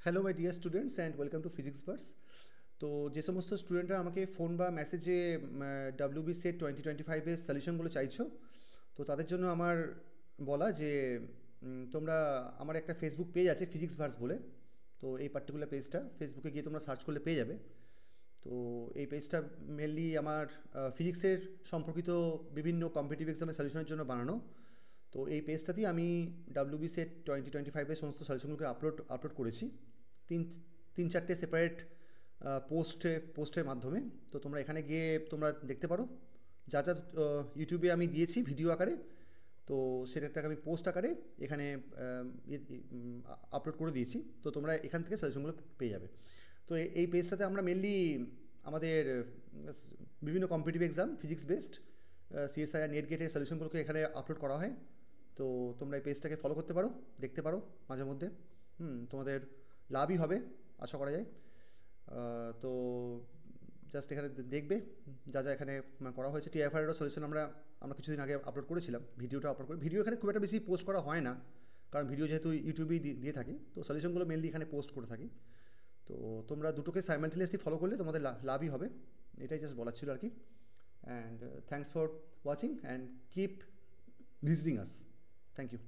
Hello my dear students and welcome to physics bars. তো যে সমস্ত স্টুডেন্টরা আমাকে ফোন বা মেসেজে ডাব্লিউবি সেট 2025-এর সলিউশনগুলো চাইছো, তো তাদের জন্য আমার বলা যে তোমরা আমার একটা ফেসবুক পেজ আছে ফিজিক্স ভার্স বলে। তো এই পার্টিকুলার পেজটা ফেসবুকে গিয়ে তোমরা সার্চ করলে পেয়ে যাবে। তো এই পেজটা মেনলি আমার ফিজিক্সের সম্পর্কিত বিভিন্ন কম্পিটিটিভ এক্সামের সলিউশনের জন্য বানানো। তো এই পেজটাতেই আমি ডাব্লিউবি সেট 2025-এর সমস্ত সলিউশনগুলোকে আপলোড করেছি তিন তিন চারটে সেপারেট পোস্টের মাধ্যমে। তো তোমরা এখানে গিয়ে তোমরা দেখতে পারো যা যা ইউটিউবে আমি দিয়েছি ভিডিও আকারে, তো সেটাকে আমি পোস্ট আকারে এখানে আপলোড করে দিয়েছি। তো তোমরা এখান থেকে সাজেশনগুলো পেয়ে যাবে। তো এই পেজটাতে আমরা মেনলি আমাদের বিভিন্ন competitive exam physics based CSI আর নেট গেটের সলিউশনগুলোকে এখানে আপলোড করা হয়। তো তোমরা এই পেজটাকে ফলো করতে পারো, দেখতে পারো মাঝে মধ্যে। তোমাদের লাভই হবে আশা করা যায়। তো জাস্ট এখানে দেখবে যা যা এখানে করা হয়েছে। টিএফআইআরও সলিউশন আমরা আমরা কিছুদিন আগে আপলোড করেছিলাম, ভিডিওটা আপলোড করে। ভিডিও এখানে খুব একটা বেশি পোস্ট করা হয় না, কারণ ভিডিও যেহেতু ইউটিউবেই দিয়ে থাকি, তো সলিউশনগুলো মেনলি এখানে পোস্ট করে থাকি। তো তোমরা দুটোকে সাইমালটেনিয়াসলি ফলো করলে তোমাদের লাভই হবে, এটাই জাস্ট বলার ছিল আর কি। And thanks for watching and keep visiting us. Thank you.